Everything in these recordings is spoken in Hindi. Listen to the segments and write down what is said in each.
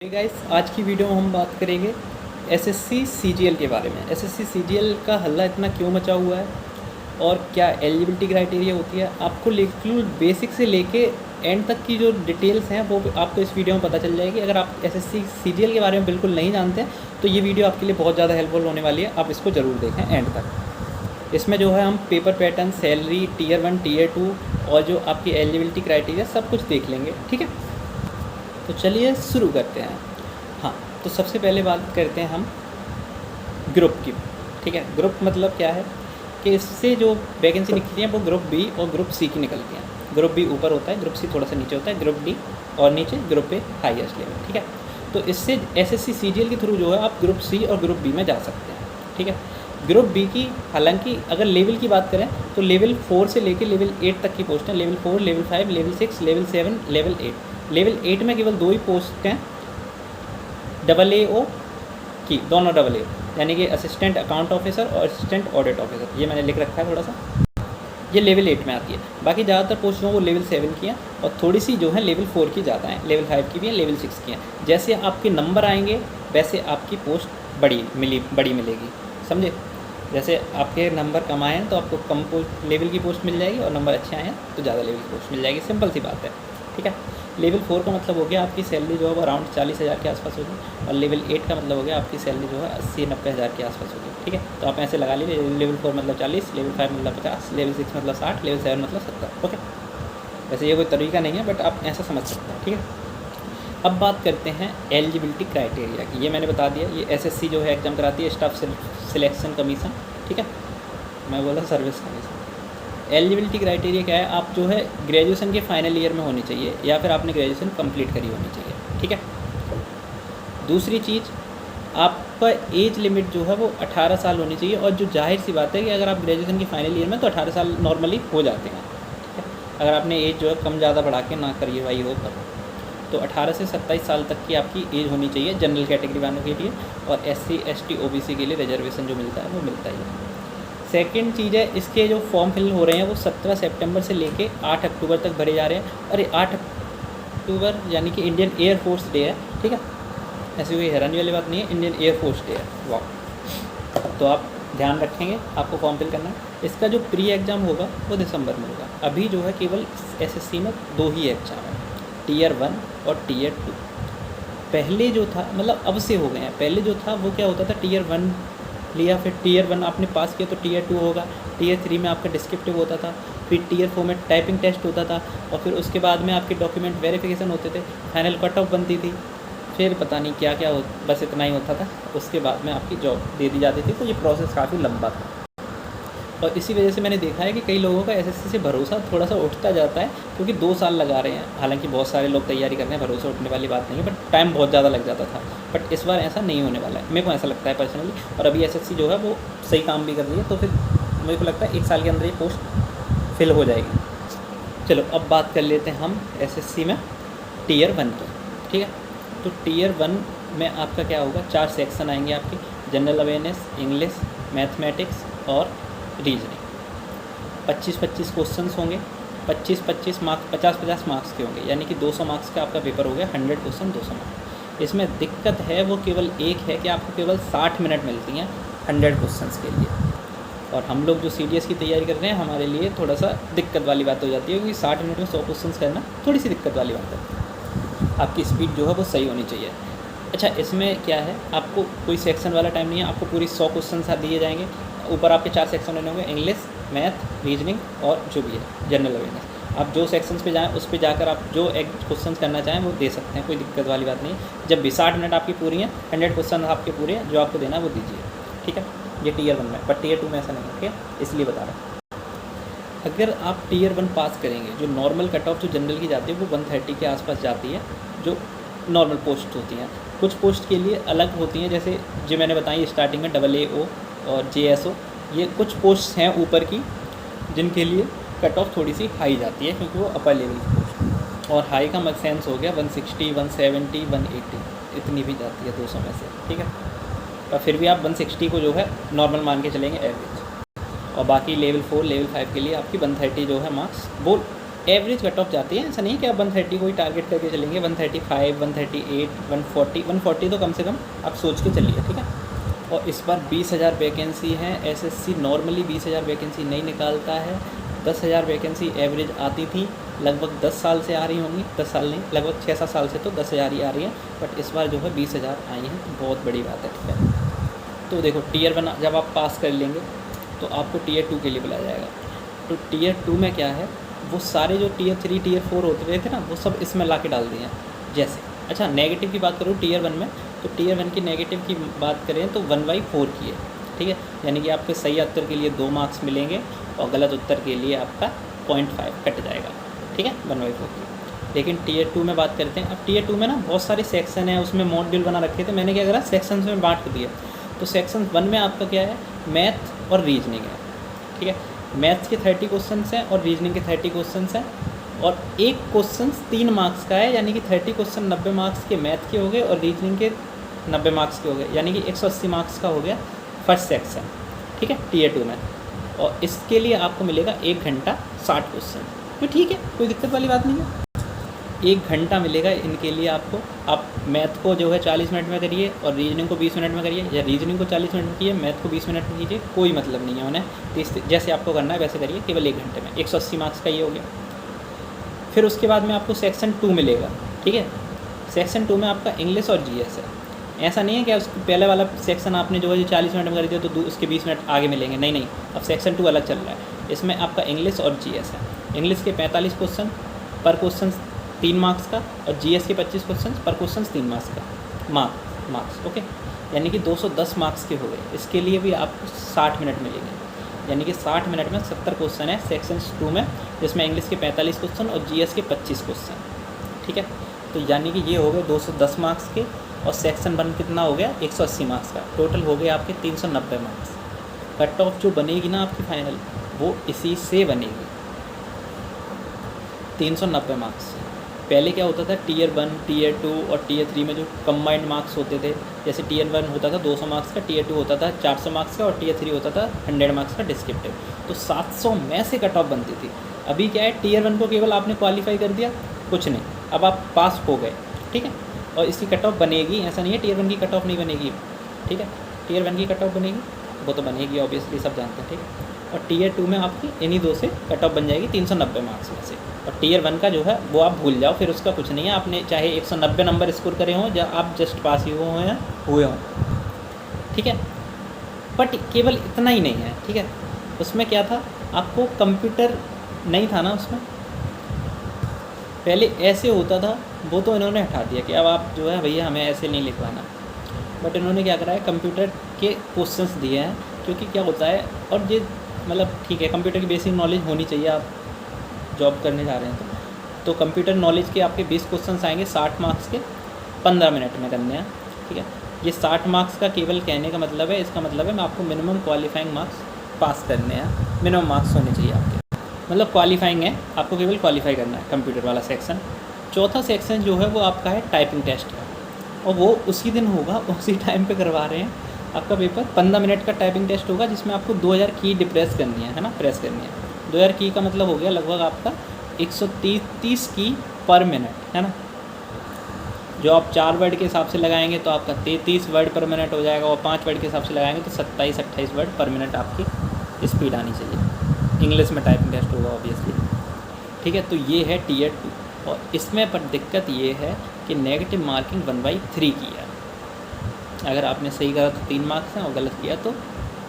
हे गाइस, आज की वीडियो में हम बात करेंगे एसएससी सीजीएल के बारे में। एसएससी सीजीएल का हल्ला इतना क्यों मचा हुआ है और क्या एलिजिबिलिटी क्राइटेरिया होती है, आपको बिल्कुल बेसिक से लेके एंड तक की जो डिटेल्स हैं वो आपको इस वीडियो में पता चल जाएगी। अगर आप एसएससी सीजीएल के बारे में बिल्कुल नहीं जानते हैं तो ये वीडियो आपके लिए बहुत ज़्यादा हेल्पफुल होने वाली है। आप इसको ज़रूर देखें एंड तक। इसमें जो है हम paper pattern, salary, tier 1, tier 2 और जो आपकी एलिजिबिलिटी क्राइटेरिया सब कुछ देख लेंगे। ठीक है, तो चलिए शुरू करते हैं। हाँ, तो सबसे पहले बात करते हैं हम ग्रुप की। ठीक है, ग्रुप मतलब क्या है कि इससे जो वैकेंसी निकलती हैं वो ग्रुप बी और ग्रुप सी की निकलती हैं। ग्रुप बी ऊपर होता है, ग्रुप सी थोड़ा सा नीचे होता है, ग्रुप डी और नीचे ग्रुप ए हाईएस्ट लेवल। ठीक है, तो इससे एसएससी सीजीएल के थ्रू जो है आप ग्रुप सी और ग्रुप बी में जा सकते हैं। ठीक है, ग्रुप बी की हालांकि अगर लेवल की बात करें तो लेवल 4 से लेकर लेवल 8 तक की पोस्ट है। Level 4, level 5, level 6, level 7, level 8। Level 8 में केवल 2 ही पोस्ट हैं, AA की, दोनों AA, यानी कि असिस्टेंट अकाउंट ऑफिसर और असिस्टेंट ऑडिट ऑफिसर। ये मैंने लिख रखा है थोड़ा सा, ये लेवल 8 में आती है। बाकी ज़्यादातर पोस्ट जो वो लेवल 7 की हैं और थोड़ी सी जो है लेवल 4 की ज़्यादा हैं, लेवल 5 की भी हैं, लेवल 6 की हैं। जैसे आपके नंबर आएंगे वैसे आपकी पोस्ट बड़ी मिलेगी, समझे। जैसे आपके नंबर कम आए हैं तो आपको कम लेवल की पोस्ट मिल जाएगी और नंबर अच्छे आए हैं तो ज़्यादा लेवल की पोस्ट मिल जाएगी। सिंपल सी बात है। ठीक है, लेवल 4 का मतलब हो गया आपकी सैलरी जो है वो अराउंड 40,000 के आसपास होगी और लेवल 8 का मतलब हो गया आपकी सैलरी जो है 80-90 हज़ार के आसपास होगी। ठीक है, तो आप ऐसे लगा लीजिए, लेवल 4 मतलब 40, लेवल 5 मतलब 50, लेवल 6 मतलब 60, लेवल 7 मतलब 70। ओके, वैसे ये कोई तरीका नहीं है बट आप ऐसा समझ सकते हैं। ठीक है, अब बात करते हैं एलिजिबिलिटी क्राइटेरिया की। ये मैंने बता दिया, ये एसएससी जो है एग्जाम कराती है, स्टाफ सिलेक्शन कमीशन। ठीक है, मैं बोला सर्विस कमीशन। एलिजिबिलिटी क्राइटेरिया क्या है, आप जो है ग्रेजुएशन के फाइनल ईयर में होनी चाहिए या फिर आपने ग्रेजुएशन कंप्लीट करी होनी चाहिए। ठीक है, दूसरी चीज़ आपका एज लिमिट जो है वो 18 साल होनी चाहिए और जो जाहिर सी बात है कि अगर आप ग्रेजुएशन के फाइनल ईयर में तो 18 साल नॉर्मली हो जाते हैं। ठीक है, अगर आपने एज जो है कम ज़्यादा बढ़ा के ना करी हुई हो तब तो 18 से 27 साल तक की आपकी एज होनी चाहिए जनरल कैटेगरी वालों के लिए, और SC ST OBC के लिए रिजर्वेशन जो मिलता है वो मिलता ही है। सेकेंड चीज़ है, इसके जो फॉर्म फिल हो रहे हैं वो 17 सितंबर से लेके 8 अक्टूबर तक भरे जा रहे हैं। अरे 8 अक्टूबर यानी कि इंडियन एयरफोर्स डे है। ठीक है, ऐसी कोई हैरानी वाली बात नहीं है, इंडियन एयरफोर्स डे है। वाह, तो आप ध्यान रखेंगे, आपको फॉर्म फिल करना है। इसका जो प्री एग्ज़ाम होगा वो दिसंबर में होगा। अभी जो है केवल एसएससी में 2 ही एग्ज़ाम है, टीयर 1 और टीयर 2। पहले जो था मतलब अब से हो गए हैं, पहले जो था वो क्या होता था, टीयर 1 लिया, फिर टीयर 1 आपने पास किया तो टीयर 2 होगा, टीयर 3 में आपका डिस्क्रिप्टिव होता था, फिर टीयर 4 में टाइपिंग टेस्ट होता था और फिर उसके बाद में आपके डॉक्यूमेंट वेरिफिकेशन होते थे, फाइनल कट ऑफ बनती थी, फिर पता नहीं क्या क्या बस इतना ही होता था। उसके बाद में आपकी जॉब दे दी जाती थी। तो ये प्रोसेस काफ़ी लंबा था और इसी वजह से मैंने देखा है कि कई लोगों का एसएससी से भरोसा थोड़ा सा उठता जाता है, क्योंकि 2 साल लगा रहे हैं। हालांकि बहुत सारे लोग तैयारी कर रहे हैं, भरोसा उठने वाली बात नहीं है, बट टाइम बहुत ज़्यादा लग जाता था। बट इस बार ऐसा नहीं होने वाला है, मेरे को ऐसा लगता है पर्सनली। और अभी एसएससी जो है वो सही काम भी कर रही है, तो फिर मेरे को लगता है 1 साल के अंदर ये पोस्ट फिल हो जाएगी। चलो अब बात कर लेते हैं हम एसएससी में टीयर 1 की। ठीक है, तो टीयर 1 में आपका क्या होगा, 4 सेक्शन आएंगे आपके, जनरल अवेयरनेस, इंग्लिश, मैथमेटिक्स और रीजनिंग। 25-25 क्वेश्चंस होंगे, 25-25 मार्क्स, 50-50 मार्क्स के होंगे, यानी कि 200 मार्क्स का आपका पेपर हो गया। 100 क्वेश्चन 200 मार्क्स। इसमें दिक्कत है वो केवल एक है कि आपको केवल 60 मिनट मिलती हैं 100 क्वेश्चंस के लिए। और हम लोग जो CDS की तैयारी कर रहे हैं हमारे लिए थोड़ा सा दिक्कत वाली बात हो जाती है, क्योंकि 60 मिनट में 100 क्वेश्चन करना थोड़ी सी दिक्कत वाली बात है। आपकी स्पीड जो है वो सही होनी चाहिए। अच्छा, इसमें क्या है, आपको कोई सेक्शन वाला टाइम नहीं है, आपको पूरी 100 क्वेश्चन दिए जाएंगे। ऊपर आपके 4 सेक्शन होने होंगे, इंग्लिश, मैथ, रीजनिंग और जो भी है जनरल अवेयरनेस। आप जो सेक्शंस पे जाएँ उस पे जाकर आप जो एक क्वेश्चन करना चाहें वो दे सकते हैं, कोई दिक्कत वाली बात नहीं है। जब भी 60 मिनट आपकी पूरी हैं, 100 क्वेश्चन आपके पूरे हैं, जो आपको देना है वो दीजिए। ठीक है, ये टीयर 1 में, बट टीयर 2 में ऐसा नहीं है। ठीक है, इसलिए बता रहा हूँ। अगर आप टीयर 1 पास करेंगे, जो नॉर्मल कट ऑफ जो जनरल की जाती है वो 130 के आसपास जाती है, जो नॉर्मल पोस्ट होती हैं। कुछ पोस्ट के लिए अलग होती हैं, जैसे जो मैंने बताई स्टार्टिंग में AA और JSO, ये कुछ पोस्ट हैं ऊपर की जिनके लिए कट ऑफ थोड़ी सी हाई जाती है, क्योंकि वो अपर लेवल की पोस्ट है। और हाई का सेंस हो गया 160, 170, 180, इतनी भी जाती है 200 में से। ठीक है, और फिर भी आप 160 को जो है नॉर्मल मान के चलेंगे एवरेज, और बाकी लेवल 4, लेवल 5 के लिए आपकी 130 जो है मार्क्स वो एवरेज कट ऑफ जाती है, ऐसा नहीं है कि आप 130 को ही टारगेट करके चलेंगे, 135, 138, 140 तो कम से कम आप सोच के चलिए, ठीक है। और इस बार 20,000 वैकेंसी है। एसएससी नॉर्मली 20,000 वैकेंसी नहीं निकालता है। 10,000 वैकेंसी एवरेज आती थी, लगभग 10 साल से आ रही होंगी, 10 साल नहीं, लगभग 6-7 साल से तो 10,000 ही आ रही है। बट इस बार जो है 20,000 आई हैं, तो बहुत बड़ी बात है, ठीक है। तो देखो टीयर 1 जब आप पास कर लेंगे तो आपको टीयर 2 के लिए बुलाया जाएगा। तो टीयर 2 में क्या है, वो सारे जो टीयर 3 टीयर 4 होते रहे थे ना, वो सब इसमें ला के डाल दिए हैं। जैसे अच्छा नेगेटिव की बात करूँ टीयर 1 में, तो टीयर 1 की नेगेटिव की बात करें तो 1/4 की है, ठीक है। यानी कि आपके सही उत्तर के लिए 2 मार्क्स मिलेंगे और गलत उत्तर के लिए आपका 0.5 कट जाएगा, ठीक है, 1/4 की। लेकिन टीयर 2 में बात करते हैं। अब टीयर 2 में ना बहुत सारे सेक्शन हैं, उसमें मॉड्यूल बना रखे थे, मैंने क्या करा सेक्शन में बांट दिया। तो सेक्शन 1 में आपका क्या है, मैथ और रीजनिंग है, ठीक है। मैथ्स के 30 क्वेश्चन हैं और रीजनिंग के 30 क्वेश्चन हैं, और एक क्वेश्चन 3 मार्क्स का है, यानी कि 30 क्वेश्चन 90 मार्क्स के मैथ के हो गए और रीजनिंग के 90 मार्क्स के हो गए, यानी कि 180 मार्क्स का हो गया फर्स्ट सेक्शन, ठीक है, टीयर 2 में। और इसके लिए आपको मिलेगा 1 घंटा 60 क्वेश्चन, तो ठीक है, कोई दिक्कत वाली बात नहीं है। 1 घंटा मिलेगा इनके लिए आपको। आप मैथ को जो है 40 मिनट में करिए और रीजनिंग को 20 मिनट में करिए, या रीजनिंग को 40 मिनट में कीजिए, मैथ को 20 मिनट में कीजिए, कोई मतलब नहीं है उन्हें। तो जैसे आपको करना है वैसे करिए, केवल 1 घंटे में 180 मार्क्स का ये हो गया। फिर उसके बाद में आपको सेक्शन 2 मिलेगा, ठीक है। सेक्शन 2 में आपका इंग्लिश और जीएस है। ऐसा नहीं है कि उसको पहले वाला सेक्शन आपने जो है 40 मिनट में कर दिया तो उसके 20 मिनट आगे मिलेंगे, नहीं, अब सेक्शन 2 अलग चल रहा है। इसमें आपका इंग्लिश और जीएस है। इंग्लिश के 45 क्वेश्चन पर क्वेश्चन 3 मार्क्स का, और जीएस के 25 क्वेश्चन पर क्वेश्चन 3 मार्क्स का मार्क्स, ओके। यानी कि 210 मार्क्स के हो गए। इसके लिए भी आपको 60 मिनट मिलेंगे, यानी कि 60 मिनट में 70 क्वेश्चन है सेक्शन 2 में, जिसमें इंग्लिश के 45 क्वेश्चन और जीएस के 25 क्वेश्चन, ठीक है। तो यानी कि ये हो गए 210 मार्क्स के, और सेक्शन 1 कितना हो गया 180 मार्क्स का, टोटल हो गए आपके 390 मार्क्स। कट ऑफ जो बनेगी ना आपकी फाइनल, वो इसी से बनेगी, 390 मार्क्स। पहले क्या होता था, टीयर 1, टीयर 2 और टीयर 3 में जो कंबाइंड मार्क्स होते थे, जैसे टीयर 1 होता था 200 मार्क्स का, टीयर 2 होता था 400 मार्क्स का, और टीयर 3 होता था 100 मार्क्स का डिस्क्रिप्टिव। तो 700 में से कट ऑफ बनती थी। अभी क्या है, टीयर 1 को केवल आपने क्वालिफाई कर दिया, कुछ नहीं, अब आप पास हो गए, ठीक है। और इसकी कट ऑफ बनेगी, ऐसा नहीं है टीयर 1 की कट ऑफ नहीं बनेगी, ठीक है। टीयर 1 की कट ऑफ बनेगी, वो तो बनेगी ऑब्वियसली, सब जानते हैं, ठीक है। और टीयर 2 में आपकी इन्हीं 2 से कट ऑफ बन जाएगी 390 मार्क्स में से। और टीयर 1 का जो है वो आप भूल जाओ, फिर उसका कुछ नहीं है। आपने चाहे 190 नंबर स्कोर करे हों या आप जस्ट पास ही हुए हैं, ठीक है। बट केवल इतना ही नहीं है, ठीक है। उसमें क्या था, आपको कंप्यूटर नहीं था ना उसमें, पहले ऐसे होता था, वो तो इन्होंने हटा दिया कि अब आप जो है भैया हमें ऐसे नहीं लिखवाना। बट इन्होंने क्या करा है, कंप्यूटर के क्वेश्चंस दिए हैं, क्योंकि क्या होता है, और ये मतलब ठीक है, कंप्यूटर की बेसिक नॉलेज होनी चाहिए, आप जॉब करने जा रहे हैं तो कंप्यूटर नॉलेज के आपके 20 क्वेश्चंस आएंगे 60 मार्क्स के, 15 मिनट में करने हैं, ठीक है। ये 60 मार्क्स का केवल कहने का मतलब है, इसका मतलब है मैं आपको मिनिमम क्वालिफाइंग मार्क्स पास करने हैं, मिनिमम मार्क्स होने चाहिए आपके, मतलब क्वालिफाइंग है, आपको केवल क्वालिफाई करना है कंप्यूटर वाला सेक्शन। चौथा सेक्शन जो है वो आपका है टाइपिंग टेस्ट का, और वो उसी दिन होगा, उसी टाइम पे करवा रहे हैं आपका पेपर। 15 मिनट का टाइपिंग टेस्ट होगा, जिसमें आपको 2000 की डिप्रेस करनी है ना, प्रेस करनी है। 2000 की का मतलब हो गया लगभग आपका 130 की पर मिनट, है ना। जो आप 4 वर्ड के हिसाब से लगाएंगे तो आपका 33 वर्ड पर मिनट हो जाएगा, और 5 वर्ड के हिसाब से लगाएंगे तो 27-28 वर्ड पर मिनट आपकी स्पीड आनी चाहिए। इंग्लिश में टाइपिंग टेस्ट होगा ऑब्वियसली, ठीक है। तो ये है टीयर 2, और इसमें पर दिक्कत ये है कि नेगेटिव मार्किंग 1/3 की है। अगर आपने सही करा तो 3 मार्क्स हैं, और गलत किया तो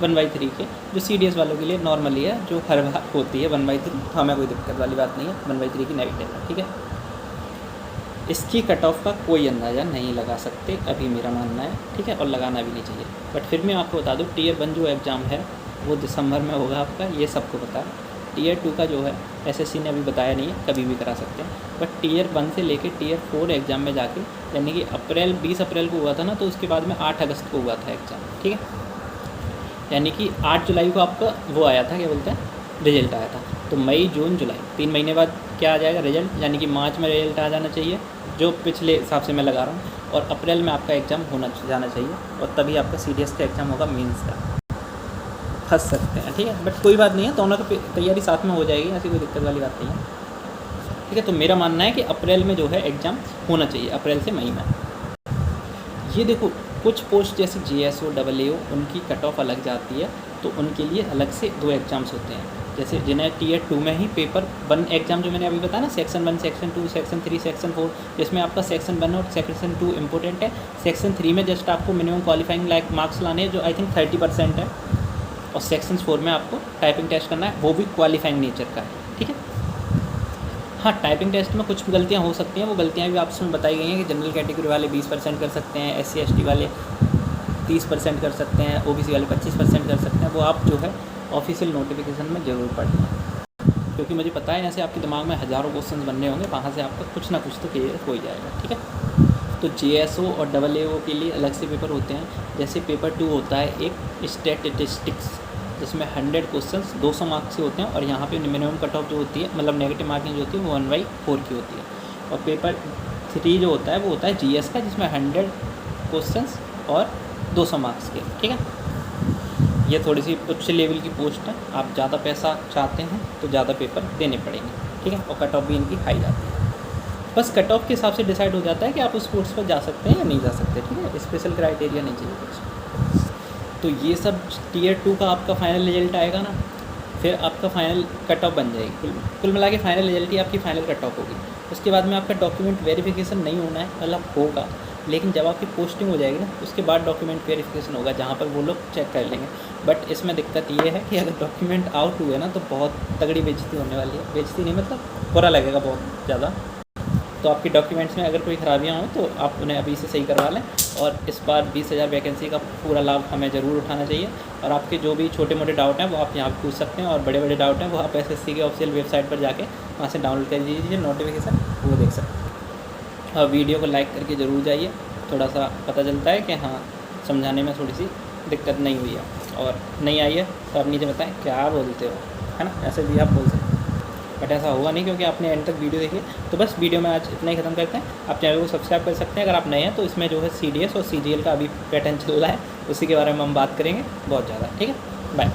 1/3 के, जो CDS वालों के लिए नॉर्मली है, जो हर बार होती है 1/3, तो हमें कोई दिक्कत वाली बात नहीं है, 1/3 की नेगेटिव है, ठीक है। इसकी कट ऑफ का कोई अंदाज़ा नहीं लगा सकते, अभी मेरा मानना है, ठीक है, और लगाना भी नहीं चाहिए। बट फिर मैं आपको बता दूँ, टीयर 1 जो एग्ज़ाम है वो दिसंबर में होगा आपका, ये सबको पता है। टीयर 2 का जो है SSC ने अभी बताया नहीं है, कभी भी करा सकते हैं। बट टीयर 1 से लेके टीयर 4 एग्ज़ाम में जाके, यानी कि 20 अप्रैल को हुआ था ना, तो उसके बाद में 8 अगस्त को हुआ था एग्ज़ाम, ठीक है। यानी कि 8 जुलाई को आपका वो आया था, क्या बोलते हैं, रिजल्ट आया था। तो मई, जून, जुलाई, 3 महीने बाद क्या आ जाएगा रिजल्ट, यानी कि मार्च में रिजल्ट आ जाना चाहिए, जो पिछले हिसाब से मैं लगा रहा हूँ, और अप्रैल में आपका एग्ज़ाम होना जाना चाहिए, और तभी आपका CDS का एग्ज़ाम होगा, मेंस का। फंस सकते हैं, ठीक है, बट कोई बात नहीं है, दोनों की तैयारी साथ में हो जाएगी, ऐसी कोई दिक्कत वाली बात नहीं है। ठीक है। तो मेरा मानना है कि अप्रैल में जो है एग्ज़ाम होना चाहिए, अप्रैल से मई में। ये देखो कुछ पोस्ट जैसे JSO AAO उनकी कट ऑफ अलग जाती है, तो उनके लिए अलग से 2 एग्ज़ाम्स होते हैं। जैसे जिन्हें Tier 2 में ही पेपर 1 एग्ज़ाम जो मैंने अभी बताया ना, सेक्शन 1, सेक्शन 2, सेक्शन 3, सेक्शन 4, जिसमें आपका सेक्शन 1 और सेक्शन 2 इंपॉर्टेंट है। सेक्शन 3 में जस्ट आपको मिनिमम क्वालिफाइंग लाइक मार्क्स लाने हैं जो आई थिंक 30% है, और सेक्शन 4 में आपको टाइपिंग टेस्ट करना है, वो भी क्वालिफाइंग नेचर का है, ठीक है। हाँ, टाइपिंग टेस्ट में कुछ गलतियाँ हो सकती हैं, वो गलतियाँ भी आपस में बताई गई हैं कि जनरल कैटेगरी वाले 20% कर सकते हैं, SC ST वाले 30% कर सकते हैं, OBC वाले 25% कर सकते हैं। वो आप जो है ऑफिशियल नोटिफिकेशन में ज़रूर पढ़ना, क्योंकि मुझे पता है ऐसे आपके दिमाग में हज़ारों क्वेश्चन बनने होंगे, वहाँ से आपका कुछ ना कुछ तो क्लियर हो ही जाएगा, ठीक है। तो JSO और AAO के लिए अलग से पेपर होते हैं। जैसे पेपर 2 होता है एक स्टैटिस्टिक्स, जिसमें 100 क्वेश्चंस 200 मार्क्स के होते हैं, और यहाँ पे मिनिमम कट ऑफ जो होती है, मतलब नेगेटिव मार्किंग जो होती है वो 1/4 की होती है। और पेपर 3 जो होता है वो होता है GS का, जिसमें 100 क्वेश्चंस और 200 मार्क्स के, ठीक है। ये थोड़ी सी उच्च लेवल की पोस्ट है, आप ज़्यादा पैसा चाहते हैं तो ज़्यादा पेपर देने पड़ेंगे, ठीक है। और कट ऑफ भी इनकी हाई जाती है। बस कट ऑफ के हिसाब से डिसाइड हो जाता है कि आप उस कोर्स पर जा सकते हैं या नहीं जा सकते, ठीक है। स्पेशल क्राइटेरिया नहीं चाहिए कुछ। तो ये सब Tier 2 का आपका फाइनल रिजल्ट आएगा ना, फिर आपका फाइनल कट ऑफ बन जाएगी। कुल मिला के फाइनल रिजल्ट ही आपकी फाइनल कट ऑफ होगी। उसके बाद में आपका डॉक्यूमेंट वेरिफिकेशन नहीं होना है, मतलब होगा, लेकिन जब आपकी पोस्टिंग हो जाएगी ना, उसके बाद डॉक्यूमेंट वेरिफिकेशन होगा, जहाँ पर वो लोग चेक कर लेंगे। बट इसमें दिक्कत ये है कि अगर डॉक्यूमेंट आउट हुए ना, तो बहुत तगड़ी बेइज्जती होने वाली है। बेइज्जती नहीं, मतलब बुरा लगेगा बहुत ज़्यादा। तो आपके डॉक्यूमेंट्स में अगर कोई खराबियाँ हों तो आप उन्हें अभी से सही करवा लें। और इस बार 20,000 वैकेंसी का पूरा लाभ हमें ज़रूर उठाना चाहिए। और आपके जो भी छोटे मोटे डाउट हैं वो आप यहाँ पूछ सकते हैं, और बड़े बड़े डाउट हैं वो आप SSC के ऑफिशियल वेबसाइट पर जाके वहाँ से डाउनलोड कर लीजिए नोटिफिकेशन, वो देख सकते हैं। और वीडियो को लाइक करके ज़रूर जाइए, थोड़ा सा पता चलता है कि हाँ समझाने में थोड़ी सी दिक्कत नहीं हुई है, और नहीं आई है तो आप नीचे बताएं क्या बोलते हो, है ना, ऐसे भी आप बोल सकते हैं। बट ऐसा होगा नहीं, क्योंकि आपने एंड तक वीडियो देखी। तो बस वीडियो में आज इतना ही ख़त्म करते हैं। आप चैनल को सब्सक्राइब कर सकते हैं अगर आप नए हैं। तो इसमें जो है CDS और CGL का अभी पैटर्न चल रहा है, उसी के बारे में हम बात करेंगे बहुत ज़्यादा, ठीक है। बाय।